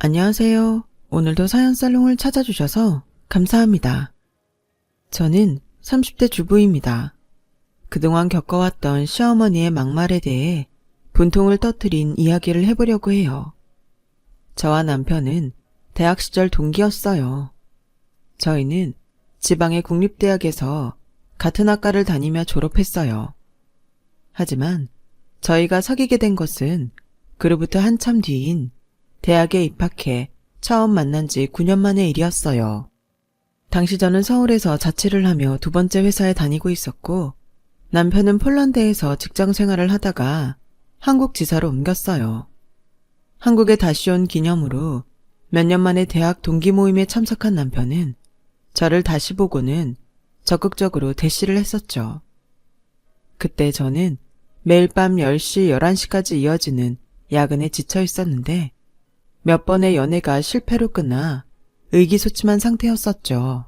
안녕하세요. 오늘도 사연살롱을 찾아주셔서 감사합니다. 저는 30대 주부입니다. 그동안 겪어왔던 시어머니의 막말에 대해 분통을 터뜨린 이야기를 해보려고 해요. 저와 남편은 대학 시절 동기였어요. 저희는 지방의 국립대학에서 같은 학과를 다니며 졸업했어요. 하지만 저희가 사귀게 된 것은 그로부터 한참 뒤인 대학에 입학해 처음 만난 지 9년 만의 일이었어요. 당시 저는 서울에서 자취를 하며 두 번째 회사에 다니고 있었고 남편은 폴란드에서 직장 생활을 하다가 한국 지사로 옮겼어요. 한국에 다시 온 기념으로 몇 년 만에 대학 동기 모임에 참석한 남편은 저를 다시 보고는 적극적으로 대시를 했었죠. 그때 저는 매일 밤 10시, 11시까지 이어지는 야근에 지쳐 있었는데 몇 번의 연애가 실패로 끝나 의기소침한 상태였었죠.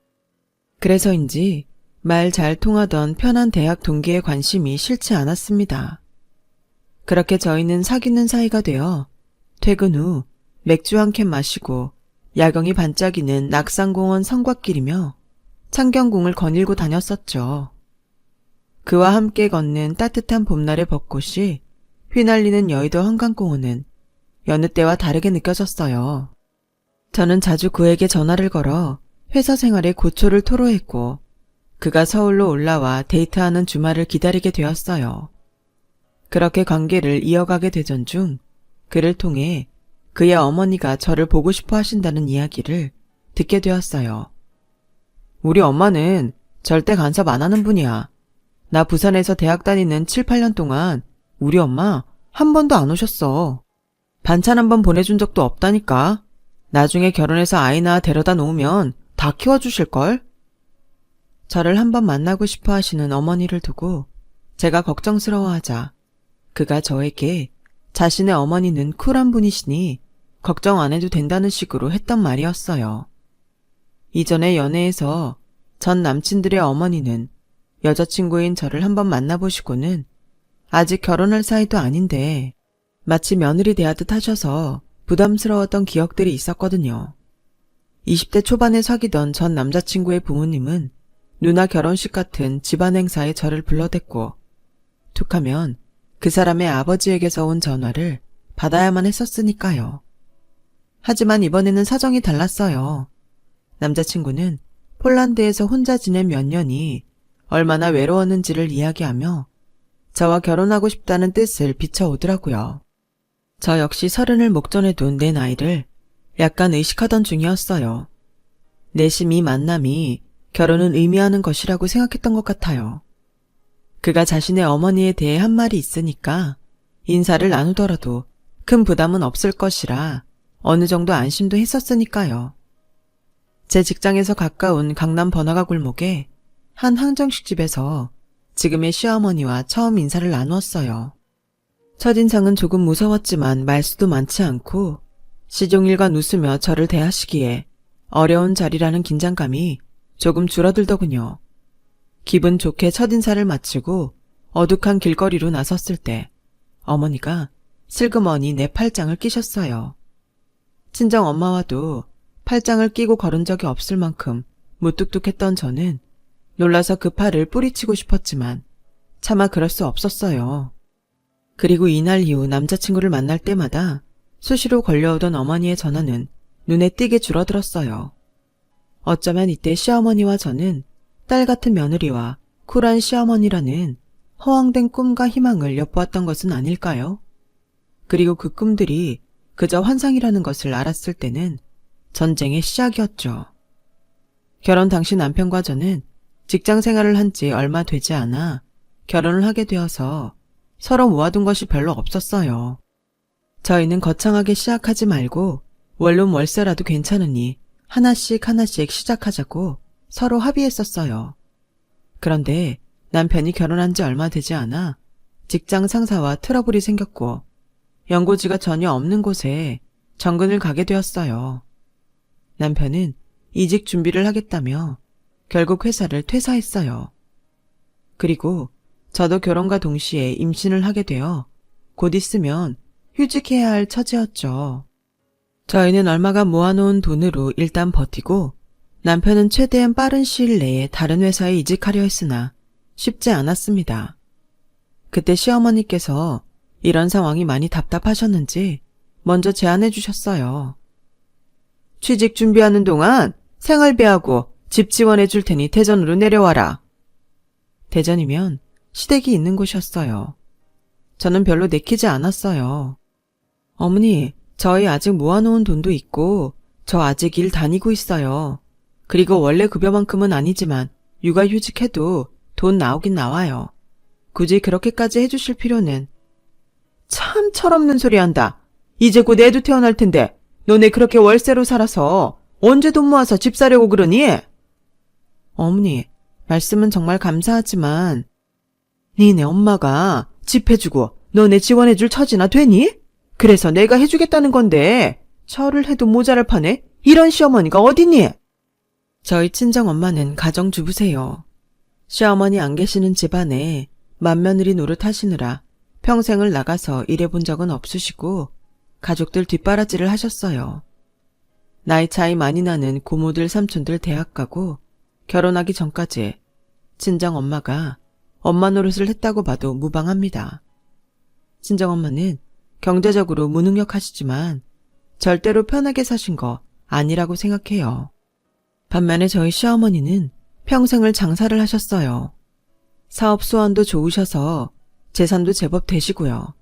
그래서인지 말 잘 통하던 편한 대학 동기의 관심이 싫지 않았습니다. 그렇게 저희는 사귀는 사이가 되어 퇴근 후 맥주 한 캔 마시고 야경이 반짝이는 낙산공원 성곽길이며 창경궁을 거닐고 다녔었죠. 그와 함께 걷는 따뜻한 봄날의 벚꽃이 휘날리는 여의도 한강공원은 여느 때와 다르게 느껴졌어요. 저는 자주 그에게 전화를 걸어 회사 생활의 고초를 토로했고 그가 서울로 올라와 데이트하는 주말을 기다리게 되었어요. 그렇게 관계를 이어가게 되던 중 그를 통해 그의 어머니가 저를 보고 싶어 하신다는 이야기를 듣게 되었어요. 우리 엄마는 절대 간섭 안 하는 분이야. 나 부산에서 대학 다니는 7, 8년 동안 우리 엄마 한 번도 안 오셨어. 반찬 한 번 보내준 적도 없다니까. 나중에 결혼해서 아이 낳아 데려다 놓으면 다 키워주실걸? 저를 한번 만나고 싶어 하시는 어머니를 두고 제가 걱정스러워하자 그가 저에게 자신의 어머니는 쿨한 분이시니 걱정 안 해도 된다는 식으로 했던 말이었어요. 이전에 연애에서 전 남친들의 어머니는 여자친구인 저를 한번 만나보시고는 아직 결혼할 사이도 아닌데 마치 며느리 대하듯 하셔서 부담스러웠던 기억들이 있었거든요. 20대 초반에 사귀던 전 남자친구의 부모님은 누나 결혼식 같은 집안 행사에 저를 불러댔고 툭하면 그 사람의 아버지에게서 온 전화를 받아야만 했었으니까요. 하지만 이번에는 사정이 달랐어요. 남자친구는 폴란드에서 혼자 지낸 몇 년이 얼마나 외로웠는지를 이야기하며 저와 결혼하고 싶다는 뜻을 비춰오더라고요. 저 역시 30을 목전에 둔 내 나이를 약간 의식하던 중이었어요. 내심 이 만남이 결혼은 의미하는 것이라고 생각했던 것 같아요. 그가 자신의 어머니에 대해 한 말이 있으니까 인사를 나누더라도 큰 부담은 없을 것이라 어느 정도 안심도 했었으니까요. 제 직장에서 가까운 강남 번화가 골목에 한 항정식집에서 지금의 시어머니와 처음 인사를 나누었어요. 첫인상은 조금 무서웠지만 말수도 많지 않고 시종일관 웃으며 저를 대하시기에 어려운 자리라는 긴장감이 조금 줄어들더군요. 기분 좋게 첫인사를 마치고 어둑한 길거리로 나섰을 때 어머니가 슬그머니 내 팔짱을 끼셨어요. 친정 엄마와도 팔짱을 끼고 걸은 적이 없을 만큼 무뚝뚝했던 저는 놀라서 그 팔을 뿌리치고 싶었지만 차마 그럴 수 없었어요. 그리고 이날 이후 남자친구를 만날 때마다 수시로 걸려오던 어머니의 전화는 눈에 띄게 줄어들었어요. 어쩌면 이때 시어머니와 저는 딸 같은 며느리와 쿨한 시어머니라는 허황된 꿈과 희망을 엿보았던 것은 아닐까요? 그리고 그 꿈들이 그저 환상이라는 것을 알았을 때는 전쟁의 시작이었죠. 결혼 당시 남편과 저는 직장 생활을 한 지 얼마 되지 않아 결혼을 하게 되어서 서로 모아둔 것이 별로 없었어요. 저희는 거창하게 시작하지 말고 원룸 월세라도 괜찮으니 하나씩 하나씩 시작하자고 서로 합의했었어요. 그런데 남편이 결혼한 지 얼마 되지 않아 직장 상사와 트러블이 생겼고 연고지가 전혀 없는 곳에 정근을 가게 되었어요. 남편은 이직 준비를 하겠다며 결국 회사를 퇴사했어요. 그리고 저도 결혼과 동시에 임신을 하게 되어 곧 있으면 휴직해야 할 처지였죠. 저희는 얼마가 모아놓은 돈으로 일단 버티고 남편은 최대한 빠른 시일 내에 다른 회사에 이직하려 했으나 쉽지 않았습니다. 그때 시어머니께서 이런 상황이 많이 답답하셨는지 먼저 제안해 주셨어요. 취직 준비하는 동안 생활비하고 집 지원해 줄 테니 대전으로 내려와라. 대전이면 시댁이 있는 곳이었어요. 저는 별로 내키지 않았어요. 어머니, 저희 아직 모아놓은 돈도 있고 저 아직 일 다니고 있어요. 그리고 원래 급여만큼은 아니지만 육아휴직해도 돈 나오긴 나와요. 굳이 그렇게까지 해주실 필요는. 참 철없는 소리 한다. 이제 곧 애도 태어날 텐데 너네 그렇게 월세로 살아서 언제 돈 모아서 집 사려고 그러니? 어머니, 말씀은 정말 감사하지만 니네 엄마가 집 해주고 너네 지원해줄 처지나 되니? 그래서 내가 해주겠다는 건데 절을 해도 모자랄 판에 이런 시어머니가 어디니? 저희 친정엄마는 가정주부세요. 시어머니 안 계시는 집안에 맏며느리 노릇하시느라 평생을 나가서 일해본 적은 없으시고 가족들 뒷바라지를 하셨어요. 나이 차이 많이 나는 고모들 삼촌들 대학 가고 결혼하기 전까지 친정엄마가 엄마 노릇을 했다고 봐도 무방합니다. 친정엄마는 경제적으로 무능력하시지만 절대로 편하게 사신 거 아니라고 생각해요. 반면에 저희 시어머니는 평생을 장사를 하셨어요. 사업 수완도 좋으셔서 재산도 제법 되시고요.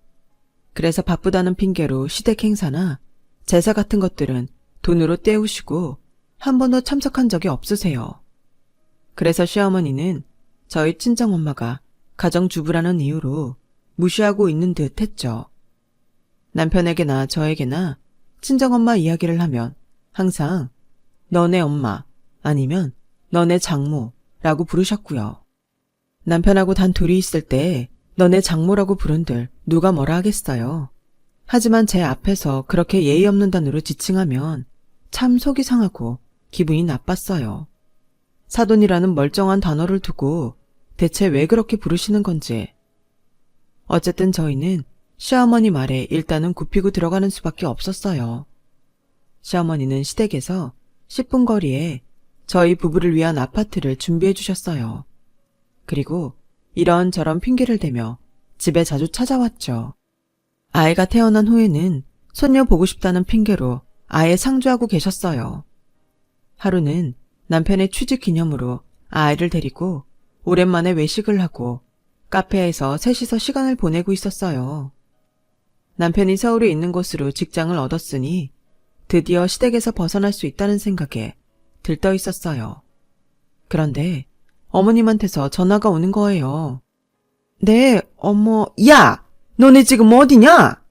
그래서 바쁘다는 핑계로 시댁 행사나 제사 같은 것들은 돈으로 때우시고 한 번도 참석한 적이 없으세요. 그래서 시어머니는 저희 친정엄마가 가정주부라는 이유로 무시하고 있는 듯 했죠. 남편에게나 저에게나 친정엄마 이야기를 하면 항상 너네 엄마 아니면 너네 장모라고 부르셨고요. 남편하고 단 둘이 있을 때 너네 장모라고 부른들 누가 뭐라 하겠어요. 하지만 제 앞에서 그렇게 예의 없는 단어로 지칭하면 참 속이 상하고 기분이 나빴어요. 사돈이라는 멀쩡한 단어를 두고 대체 왜 그렇게 부르시는 건지. 어쨌든 저희는 시어머니 말에 일단은 굽히고 들어가는 수밖에 없었어요. 시어머니는 시댁에서 10분 거리에 저희 부부를 위한 아파트를 준비해 주셨어요. 그리고 이런저런 핑계를 대며 집에 자주 찾아왔죠. 아이가 태어난 후에는 손녀 보고 싶다는 핑계로 아예 상주하고 계셨어요. 하루는 남편의 취직 기념으로 아이를 데리고 오랜만에 외식을 하고 카페에서 셋이서 시간을 보내고 있었어요. 남편이 서울에 있는 곳으로 직장을 얻었으니 드디어 시댁에서 벗어날 수 있다는 생각에 들떠 있었어요. 그런데 어머님한테서 전화가 오는 거예요. 네, 어머, 야! 너네 지금 어디냐?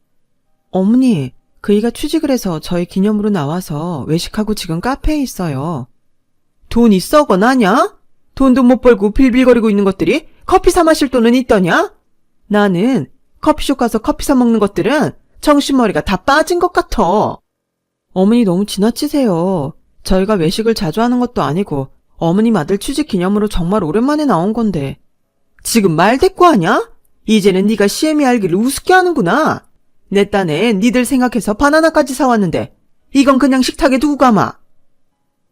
어머니, 그이가 취직을 해서 저희 기념으로 나와서 외식하고 지금 카페에 있어요. 돈 있어, 거나냐? 돈도 못 벌고 빌빌거리고 있는 것들이 커피 사 마실 돈은 있더냐? 나는 커피숍 가서 커피 사 먹는 것들은 정신머리가 다 빠진 것 같아. 어머니 너무 지나치세요. 저희가 외식을 자주 하는 것도 아니고 어머님 아들 취직 기념으로 정말 오랜만에 나온 건데. 지금 말 대꾸 하냐? 이제는 네가 시애미 알기를 우습게 하는구나. 내 딴에 니들 생각해서 바나나까지 사왔는데 이건 그냥 식탁에 두고 가마.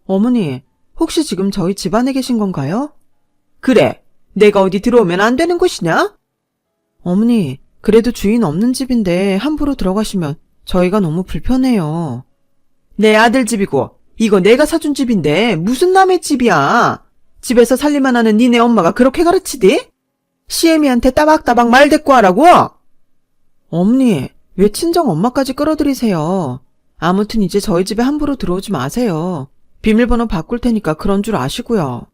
어머니, 혹시 지금 저희 집안에 계신 건가요? 그래, 내가 어디 들어오면 안 되는 곳이냐? 어머니, 그래도 주인 없는 집인데 함부로 들어가시면 저희가 너무 불편해요. 내 아들 집이고 이거 내가 사준 집인데 무슨 남의 집이야. 집에서 살림만 하는 니네 엄마가 그렇게 가르치디? 시애미한테 따박따박 말 대꾸 하라고? 어머니, 왜 친정 엄마까지 끌어들이세요? 아무튼 이제 저희 집에 함부로 들어오지 마세요. 비밀번호 바꿀 테니까 그런 줄 아시고요.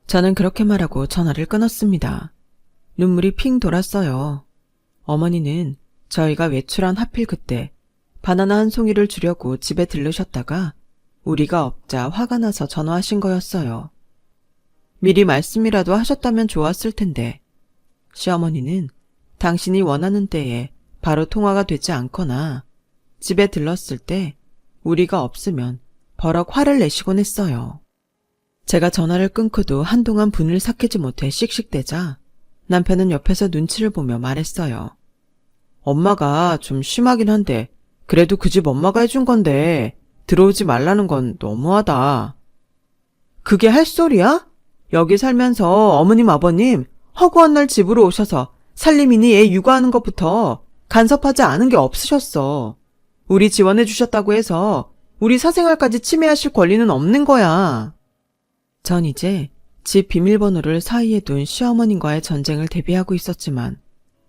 저는 그렇게 말하고 전화를 끊었습니다. 눈물이 핑 돌았어요. 어머니는 저희가 외출한 하필 그때 바나나 한 송이를 주려고 집에 들르셨다가 우리가 없자 화가 나서 전화하신 거였어요. 미리 말씀이라도 하셨다면 좋았을 텐데 시어머니는 당신이 원하는 때에 바로 통화가 되지 않거나 집에 들렀을 때 우리가 없으면 버럭 화를 내시곤 했어요. 제가 전화를 끊고도 한동안 분을 삭히지 못해 씩씩대자 남편은 옆에서 눈치를 보며 말했어요. 엄마가 좀 심하긴 한데 그래도 그 집 엄마가 해준 건데 들어오지 말라는 건 너무하다. 그게 할 소리야? 여기 살면서 어머님 아버님 허구한 날 집으로 오셔서 살림이니 애 육아하는 것부터 간섭하지 않은 게 없으셨어. 우리 지원해 주셨다고 해서 우리 사생활까지 침해하실 권리는 없는 거야. 전 이제 집 비밀번호를 사이에 둔 시어머님과의 전쟁을 대비하고 있었지만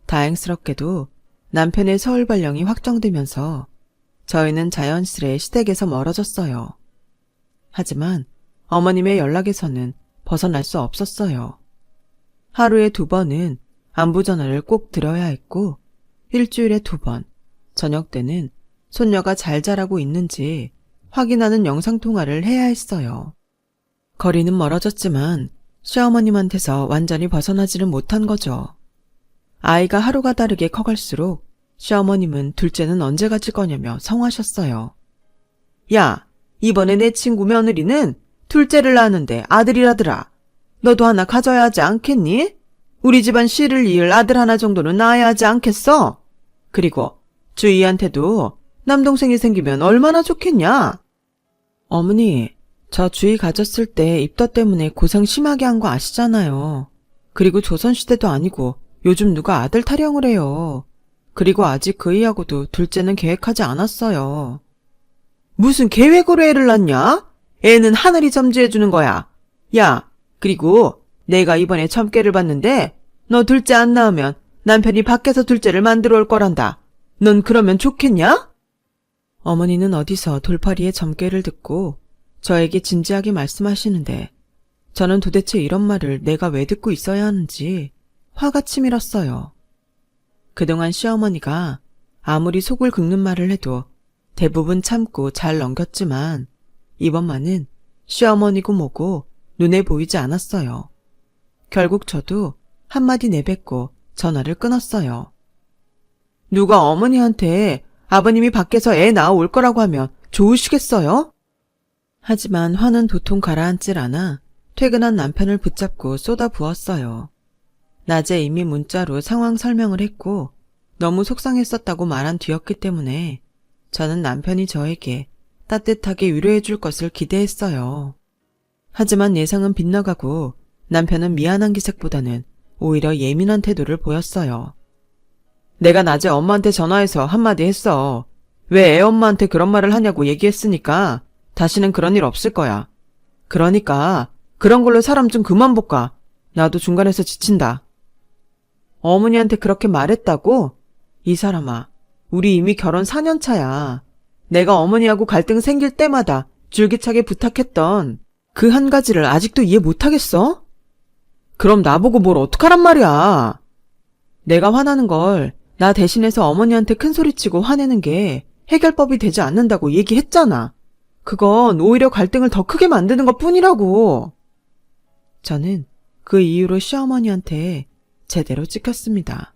다행스럽게도 남편의 서울 발령이 확정되면서 저희는 자연스레 시댁에서 멀어졌어요. 하지만 어머님의 연락에서는 벗어날 수 없었어요. 하루에 2번은 안부 전화를 꼭 드려야 했고 일주일에 2번, 저녁 때는 손녀가 잘 자라고 있는지 확인하는 영상통화를 해야 했어요. 거리는 멀어졌지만 시어머님한테서 완전히 벗어나지는 못한 거죠. 아이가 하루가 다르게 커갈수록 시어머님은 둘째는 언제 가질 거냐며 성화하셨어요. 야, 이번에 내 친구 며느리는 둘째를 낳았는데 아들이라더라. 너도 하나 가져야 하지 않겠니? 우리 집안 씨를 이을 아들 하나 정도는 낳아야 하지 않겠어? 그리고 주희한테도 남동생이 생기면 얼마나 좋겠냐? 어머니, 저 주희 가졌을 때 입덧 때문에 고생 심하게 한 거 아시잖아요. 그리고 조선시대도 아니고 요즘 누가 아들 타령을 해요. 그리고 아직 그이하고도 둘째는 계획하지 않았어요. 무슨 계획으로 애를 낳냐? 애는 하늘이 점지해주는 거야. 야, 그리고 내가 이번에 첨깨를 봤는데 너 둘째 안 낳으면 남편이 밖에서 둘째를 만들어 올 거란다. 넌 그러면 좋겠냐? 어머니는 어디서 돌팔이의 점괘를 듣고 저에게 진지하게 말씀하시는데 저는 도대체 이런 말을 내가 왜 듣고 있어야 하는지 화가 치밀었어요. 그동안 시어머니가 아무리 속을 긁는 말을 해도 대부분 참고 잘 넘겼지만 이번만은 시어머니고 뭐고 눈에 보이지 않았어요. 결국 저도 한마디 내뱉고 전화를 끊었어요. 누가 어머니한테 아버님이 밖에서 애 낳아 올 거라고 하면 좋으시겠어요? 하지만 화는 도통 가라앉질 않아 퇴근한 남편을 붙잡고 쏟아부었어요. 낮에 이미 문자로 상황 설명을 했고 너무 속상했었다고 말한 뒤였기 때문에 저는 남편이 저에게 따뜻하게 위로해 줄 것을 기대했어요. 하지만 예상은 빗나가고 남편은 미안한 기색보다는 오히려 예민한 태도를 보였어요. 내가 낮에 엄마한테 전화해서 한마디 했어. 왜 애 엄마한테 그런 말을 하냐고 얘기했으니까 다시는 그런 일 없을 거야. 그러니까 그런 걸로 사람 좀 그만 볶아. 나도 중간에서 지친다. 어머니한테 그렇게 말했다고? 이 사람아, 우리 이미 결혼 4년 차야. 내가 어머니하고 갈등 생길 때마다 줄기차게 부탁했던 그 한 가지를 아직도 이해 못하겠어? 그럼 나보고 뭘 어떡하란 말이야. 내가 화나는 걸 나 대신해서 어머니한테 큰소리치고 화내는 게 해결법이 되지 않는다고 얘기했잖아. 그건 오히려 갈등을 더 크게 만드는 것뿐이라고. 저는 그 이후로 시어머니한테 제대로 찍혔습니다.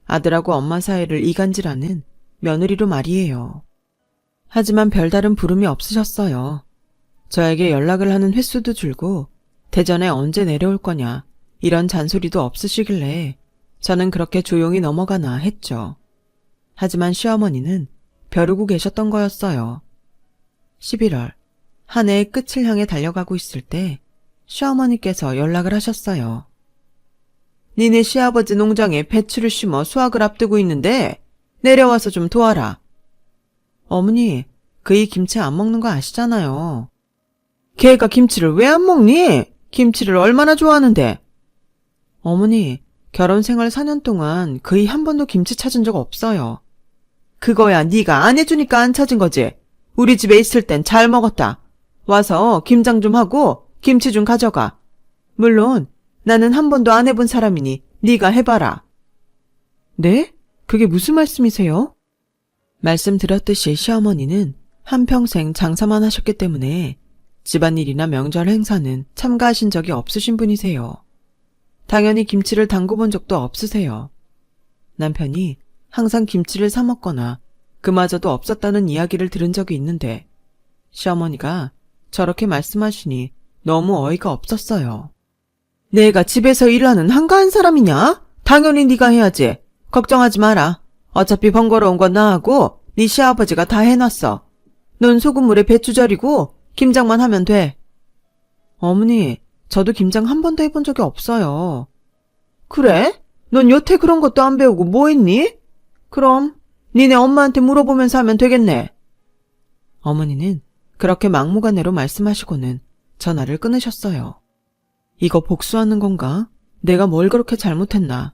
아들하고 엄마 사이를 이간질하는 며느리로 말이에요. 하지만 별다른 부름이 없으셨어요. 저에게 연락을 하는 횟수도 줄고 대전에 언제 내려올 거냐 이런 잔소리도 없으시길래 저는 그렇게 조용히 넘어가나 했죠. 하지만 시어머니는 벼르고 계셨던 거였어요. 11월, 한 해의 끝을 향해 달려가고 있을 때 시어머니께서 연락을 하셨어요. 니네 시아버지 농장에 배추를 심어 수확을 앞두고 있는데 내려와서 좀 도와라. 어머니, 그이 김치 안 먹는 거 아시잖아요. 걔가 김치를 왜 안 먹니? 김치를 얼마나 좋아하는데. 어머니, 결혼 생활 4년 동안 그이 한 번도 김치 찾은 적 없어요. 그거야 네가 안 해주니까 안 찾은 거지. 우리 집에 있을 땐 잘 먹었다. 와서 김장 좀 하고 김치 좀 가져가. 물론 나는 한 번도 안 해본 사람이니 네가 해봐라. 네? 그게 무슨 말씀이세요? 말씀드렸듯이 시어머니는 한평생 장사만 하셨기 때문에 집안일이나 명절 행사는 참가하신 적이 없으신 분이세요. 당연히 김치를 담궈본 적도 없으세요. 남편이 항상 김치를 사 먹거나 그마저도 없었다는 이야기를 들은 적이 있는데 시어머니가 저렇게 말씀하시니 너무 어이가 없었어요. 내가 집에서 일하는 한가한 사람이냐? 당연히 네가 해야지. 걱정하지 마라. 어차피 번거로운 건 나하고 네 시아버지가 다 해놨어. 넌 소금물에 배추 절이고 김장만 하면 돼. 어머니, 저도 김장 한 번도 해본 적이 없어요. 그래? 넌 여태 그런 것도 안 배우고 뭐 했니? 그럼 니네 엄마한테 물어보면서 하면 되겠네. 어머니는 그렇게 막무가내로 말씀하시고는 전화를 끊으셨어요. 이거 복수하는 건가? 내가 뭘 그렇게 잘못했나?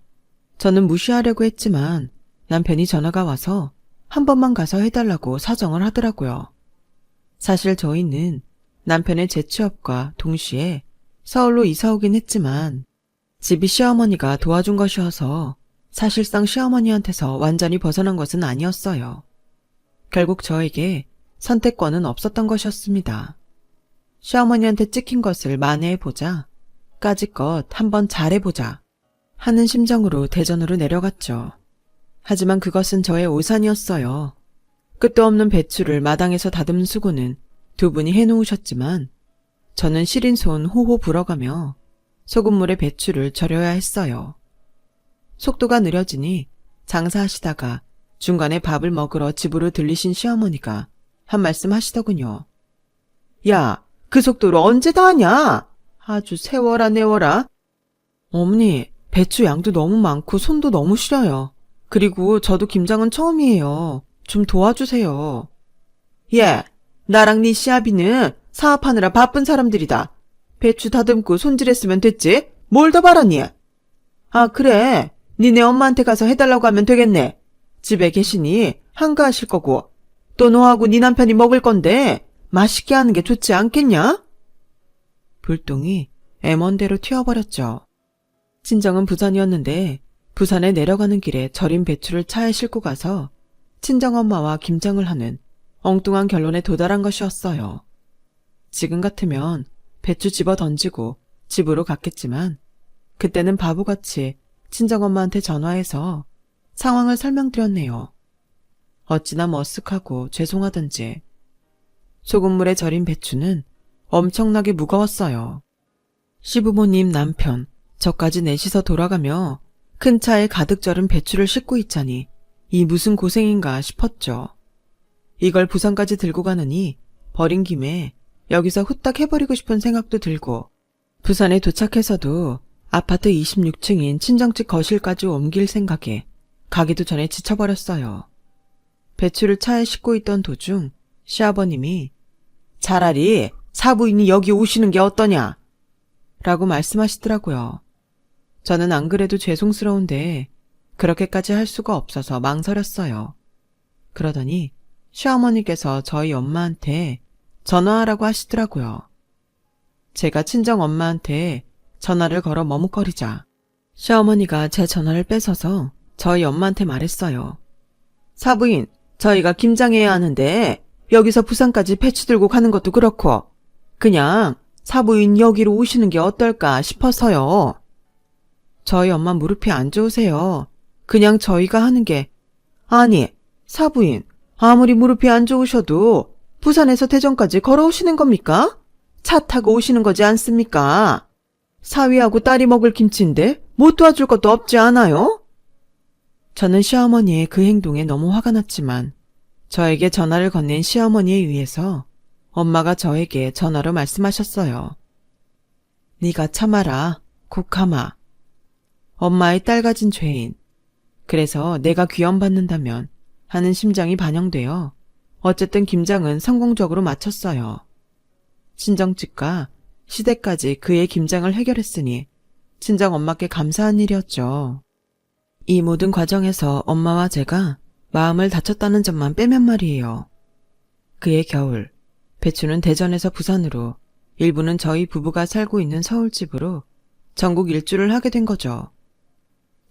저는 무시하려고 했지만 남편이 전화가 와서 한 번만 가서 해달라고 사정을 하더라고요. 사실 저희는 남편의 재취업과 동시에 서울로 이사 오긴 했지만 집이 시어머니가 도와준 것이어서 사실상 시어머니한테서 완전히 벗어난 것은 아니었어요. 결국 저에게 선택권은 없었던 것이었습니다. 시어머니한테 찍힌 것을 만회해보자, 까짓것 한번 잘해보자 하는 심정으로 대전으로 내려갔죠. 하지만 그것은 저의 오산이었어요. 끝도 없는 배추를 마당에서 다듬는 수고는 두 분이 해놓으셨지만 저는 시린 손 호호 불어가며 소금물에 배추를 절여야 했어요. 속도가 느려지니 장사하시다가 중간에 밥을 먹으러 집으로 들리신 시어머니가 한 말씀 하시더군요. 야, 그 속도로 언제 다 하냐? 아주 세워라 내워라. 어머니, 배추 양도 너무 많고 손도 너무 시려요. 그리고 저도 김장은 처음이에요. 좀 도와주세요. 예, 나랑 네 시아비는 사업하느라 바쁜 사람들이다. 배추 다듬고 손질했으면 됐지? 뭘 더 바라니? 아, 그래. 니네 엄마한테 가서 해달라고 하면 되겠네. 집에 계시니 한가하실 거고 또 너하고 네 남편이 먹을 건데 맛있게 하는 게 좋지 않겠냐? 불똥이 애먼대로 튀어버렸죠. 친정은 부산이었는데 부산에 내려가는 길에 절인 배추를 차에 싣고 가서 친정엄마와 김장을 하는 엉뚱한 결론에 도달한 것이었어요. 지금 같으면 배추 집어 던지고 집으로 갔겠지만 그때는 바보같이 친정엄마한테 전화해서 상황을 설명드렸네요. 어찌나 머쓱하고 죄송하던지. 소금물에 절인 배추는 엄청나게 무거웠어요. 시부모님 남편, 저까지 넷이서 돌아가며 큰 차에 가득 절은 배추를 싣고 있자니 이 무슨 고생인가 싶었죠. 이걸 부산까지 들고 가느니 버린 김에 여기서 후딱 해버리고 싶은 생각도 들고 부산에 도착해서도 아파트 26층인 친정집 거실까지 옮길 생각에 가기도 전에 지쳐버렸어요. 배추를 차에 싣고 있던 도중 시아버님이 차라리 사부인이 여기 오시는 게 어떠냐? 라고 말씀하시더라고요. 저는 안 그래도 죄송스러운데 그렇게까지 할 수가 없어서 망설였어요. 그러더니 시어머니께서 저희 엄마한테 전화하라고 하시더라고요. 제가 친정 엄마한테 전화를 걸어 머뭇거리자 시어머니가 제 전화를 뺏어서 저희 엄마한테 말했어요. 사부인, 저희가 김장해야 하는데 여기서 부산까지 배추 들고 가는 것도 그렇고 그냥 사부인 여기로 오시는 게 어떨까 싶어서요. 저희 엄마 무릎이 안 좋으세요. 그냥 저희가 하는 게 아니, 사부인, 아무리 무릎이 안 좋으셔도 부산에서 대전까지 걸어오시는 겁니까? 차 타고 오시는 거지 않습니까? 사위하고 딸이 먹을 김치인데 못 도와줄 것도 없지 않아요? 저는 시어머니의 그 행동에 너무 화가 났지만 저에게 전화를 건넨 시어머니에 의해서 엄마가 저에게 전화로 말씀하셨어요. 네가 참아라, 국하마. 엄마의 딸 가진 죄인. 그래서 내가 귀염받는다면 하는 심정이 반영되어 어쨌든 김장은 성공적으로 마쳤어요. 친정집과 시댁까지 그의 김장을 해결했으니 친정엄마께 감사한 일이었죠. 이 모든 과정에서 엄마와 제가 마음을 다쳤다는 점만 빼면 말이에요. 그해 겨울, 배추는 대전에서 부산으로, 일부는 저희 부부가 살고 있는 서울집으로 전국 일주를 하게 된 거죠.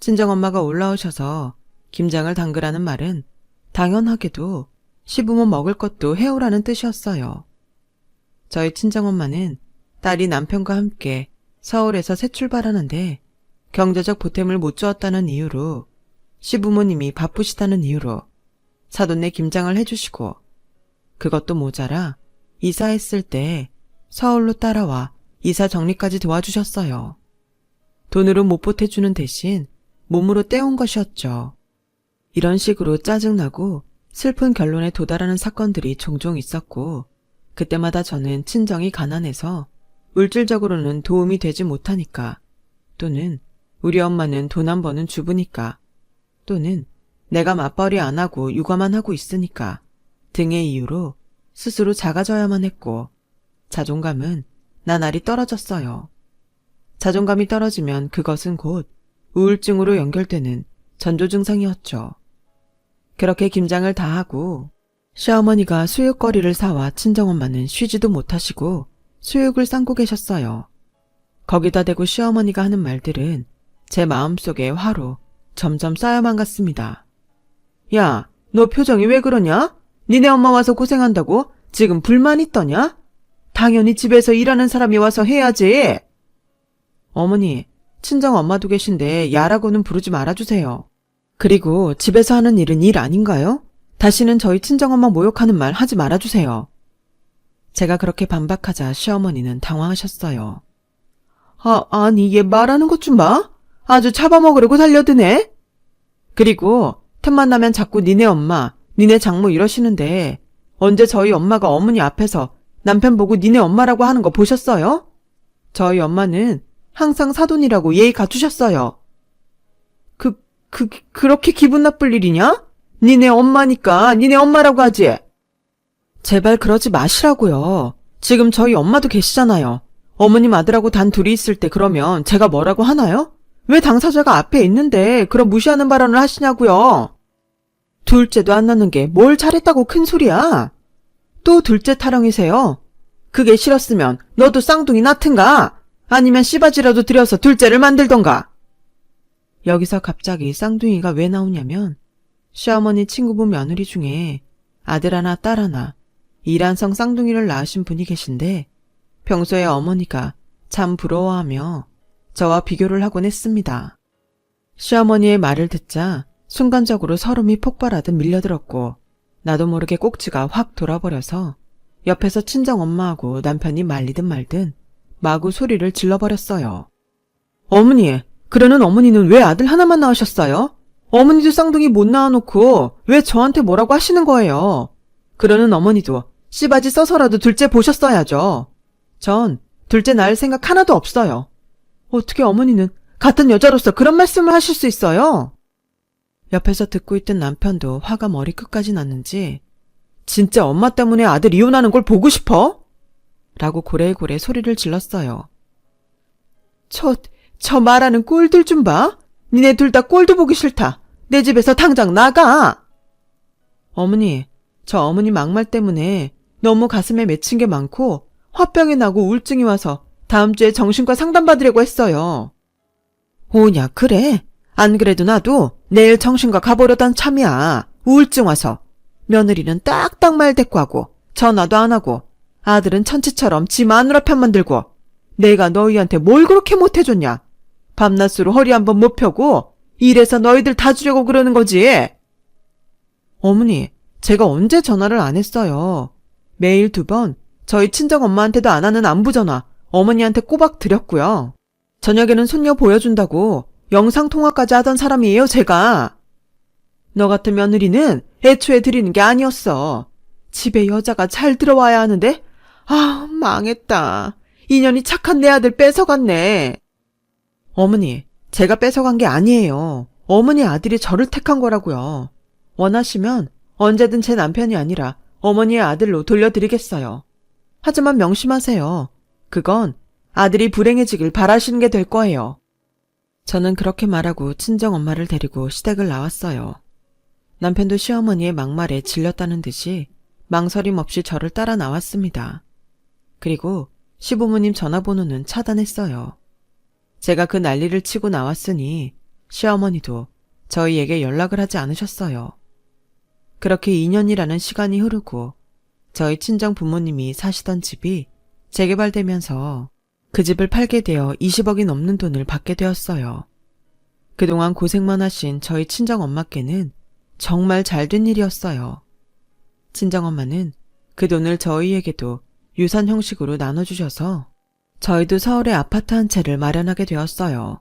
친정엄마가 올라오셔서 김장을 담그라는 말은 당연하게도 시부모 먹을 것도 해오라는 뜻이었어요. 저희 친정엄마는 딸이 남편과 함께 서울에서 새 출발하는데 경제적 보탬을 못 주었다는 이유로 시부모님이 바쁘시다는 이유로 사돈네 김장을 해주시고 그것도 모자라 이사했을 때 서울로 따라와 이사 정리까지 도와주셨어요. 돈으로 못 보태주는 대신 몸으로 떼온 것이었죠. 이런 식으로 짜증나고 슬픈 결론에 도달하는 사건들이 종종 있었고, 그때마다 저는 친정이 가난해서 물질적으로는 도움이 되지 못하니까, 또는 우리 엄마는 돈 안 버는 주부니까, 또는 내가 맞벌이 안 하고 육아만 하고 있으니까 등의 이유로 스스로 작아져야만 했고, 자존감은 나날이 떨어졌어요. 자존감이 떨어지면 그것은 곧 우울증으로 연결되는 전조 증상이었죠. 그렇게 김장을 다 하고 시어머니가 수육거리를 사와 친정엄마는 쉬지도 못하시고 수육을 삶고 계셨어요. 거기다 대고 시어머니가 하는 말들은 제 마음속에 화로 점점 쌓여만 갔습니다. 야, 너 표정이 왜 그러냐? 니네 엄마 와서 고생한다고 지금 불만 있더냐? 당연히 집에서 일하는 사람이 와서 해야지. 어머니, 친정 엄마도 계신데 야라고는 부르지 말아주세요. 그리고 집에서 하는 일은 일 아닌가요? 다시는 저희 친정엄마 모욕하는 말 하지 말아주세요. 제가 그렇게 반박하자 시어머니는 당황하셨어요. 아니 얘 말하는 것 좀 봐. 아주 잡아먹으려고 달려드네. 그리고 틈만 나면 자꾸 니네 엄마, 니네 장모 이러시는데 언제 저희 엄마가 어머니 앞에서 남편 보고 니네 엄마라고 하는 거 보셨어요? 저희 엄마는 항상 사돈이라고 예의 갖추셨어요. 그렇게 기분 나쁠 일이냐? 니네 엄마니까 니네 엄마라고 하지. 제발 그러지 마시라고요. 지금 저희 엄마도 계시잖아요. 어머님 아들하고 단 둘이 있을 때 그러면 제가 뭐라고 하나요? 왜 당사자가 앞에 있는데 그런 무시하는 발언을 하시냐고요. 둘째도 안 낳는 게 뭘 잘했다고 큰 소리야. 또 둘째 타령이세요. 그게 싫었으면 너도 쌍둥이 낳든가 아니면 씨바지라도 들여서 둘째를 만들던가. 여기서 갑자기 쌍둥이가 왜 나오냐면 시어머니 친구분 며느리 중에 아들 하나 딸 하나 이란성 쌍둥이를 낳으신 분이 계신데 평소에 어머니가 참 부러워하며 저와 비교를 하곤 했습니다. 시어머니의 말을 듣자 순간적으로 서름이 폭발하듯 밀려들었고 나도 모르게 꼭지가 확 돌아버려서 옆에서 친정엄마하고 남편이 말리든 말든 마구 소리를 질러버렸어요. 어머니, 그러는 어머니는 왜 아들 하나만 낳으셨어요? 어머니도 쌍둥이 못 낳아놓고 왜 저한테 뭐라고 하시는 거예요? 그러는 어머니도 씨바지 써서라도 둘째 보셨어야죠. 전 둘째 낳을 생각 하나도 없어요. 어떻게 어머니는 같은 여자로서 그런 말씀을 하실 수 있어요? 옆에서 듣고 있던 남편도 화가 머리끝까지 났는지 진짜 엄마 때문에 아들 이혼하는 걸 보고 싶어? 라고 고래고래 소리를 질렀어요. 저 말하는 꼴들 좀 봐. 니네 둘 다 꼴도 보기 싫다. 내 집에서 당장 나가. 어머니, 저 어머니 막말 때문에 너무 가슴에 맺힌 게 많고 화병이 나고 우울증이 와서 다음 주에 정신과 상담받으려고 했어요. 오냐, 그래? 안 그래도 나도 내일 정신과 가보려던 참이야. 우울증 와서. 며느리는 딱딱 말 대꾸하고 전화도 안 하고 아들은 천치처럼 지 마누라 편만 들고 내가 너희한테 뭘 그렇게 못해줬냐? 밤낮으로 허리 한번 못 펴고 이래서 너희들 다 주려고 그러는 거지. 어머니, 제가 언제 전화를 안 했어요. 매일 2번 저희 친정엄마한테도 안 하는 안부전화 어머니한테 꼬박 드렸고요. 저녁에는 손녀 보여준다고 영상통화까지 하던 사람이에요, 제가. 너 같은 며느리는 애초에 드리는 게 아니었어. 집에 여자가 잘 들어와야 하는데 망했다. 인연이 착한 내 아들 뺏어갔네. 어머니, 제가 뺏어간 게 아니에요. 어머니 아들이 저를 택한 거라고요. 원하시면 언제든 제 남편이 아니라 어머니의 아들로 돌려드리겠어요. 하지만 명심하세요. 그건 아들이 불행해지길 바라시는 게 될 거예요. 저는 그렇게 말하고 친정엄마를 데리고 시댁을 나왔어요. 남편도 시어머니의 막말에 질렸다는 듯이 망설임 없이 저를 따라 나왔습니다. 그리고 시부모님 전화번호는 차단했어요. 제가 그 난리를 치고 나왔으니 시어머니도 저희에게 연락을 하지 않으셨어요. 그렇게 2년이라는 시간이 흐르고 저희 친정 부모님이 사시던 집이 재개발되면서 그 집을 팔게 되어 20억이 넘는 돈을 받게 되었어요. 그동안 고생만 하신 저희 친정엄마께는 정말 잘된 일이었어요. 친정엄마는 그 돈을 저희에게도 유산 형식으로 나눠주셔서 저희도 서울에 아파트 한 채를 마련하게 되었어요.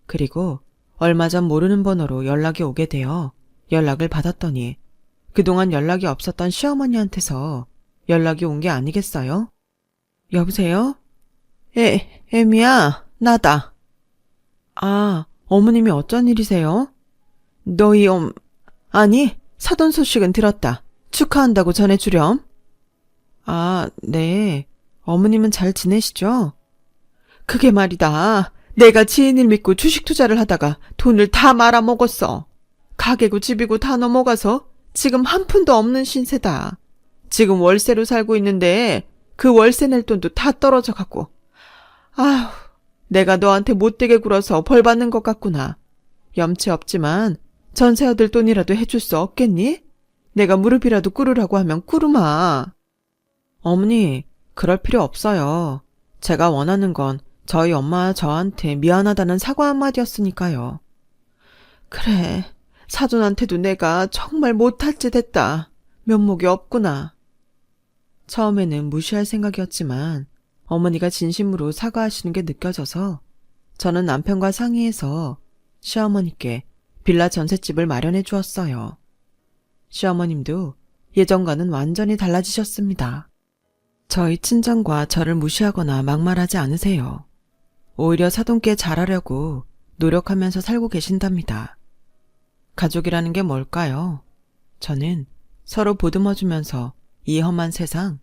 그리고 얼마 전 모르는 번호로 연락이 오게 되어 연락을 받았더니 그동안 연락이 없었던 시어머니한테서 연락이 온 게 아니겠어요? 여보세요? 애미야, 나다. 아, 어머님이 어쩐 일이세요? 너희 아니, 사돈 소식은 들었다. 축하한다고 전해주렴. 아, 네. 어머님은 잘 지내시죠? 그게 말이다. 내가 지인을 믿고 주식 투자를 하다가 돈을 다 말아먹었어. 가게고 집이고 다 넘어가서 지금 한 푼도 없는 신세다. 지금 월세로 살고 있는데 그 월세 낼 돈도 다 떨어져 갖고. 아휴, 내가 너한테 못되게 굴어서 벌 받는 것 같구나. 염치 없지만 전세 얻을 돈이라도 해줄 수 없겠니? 내가 무릎이라도 꿇으라고 하면 꿇으마. 어머니, 그럴 필요 없어요. 제가 원하는 건 저희 엄마와 저한테 미안하다는 사과 한마디였으니까요. 그래, 사돈한테도 내가 정말 못할 짓 했다. 면목이 없구나. 처음에는 무시할 생각이었지만 어머니가 진심으로 사과하시는 게 느껴져서 저는 남편과 상의해서 시어머니께 빌라 전셋집을 마련해 주었어요. 시어머님도 예전과는 완전히 달라지셨습니다. 저희 친정과 저를 무시하거나 막말하지 않으세요. 오히려 사돈께 잘하려고 노력하면서 살고 계신답니다. 가족이라는 게 뭘까요? 저는 서로 보듬어주면서 이 험한 세상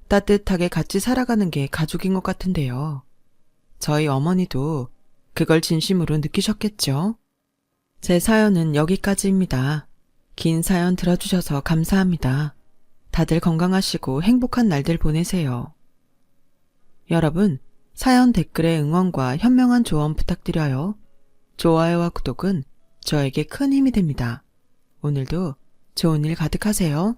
따뜻하게 같이 살아가는 게 가족인 것 같은데요. 저희 어머니도 그걸 진심으로 느끼셨겠죠? 제 사연은 여기까지입니다. 긴 사연 들어주셔서 감사합니다. 다들 건강하시고 행복한 날들 보내세요. 여러분, 사연 댓글에 응원과 현명한 조언 부탁드려요. 좋아요와 구독은 저에게 큰 힘이 됩니다. 오늘도 좋은 일 가득하세요.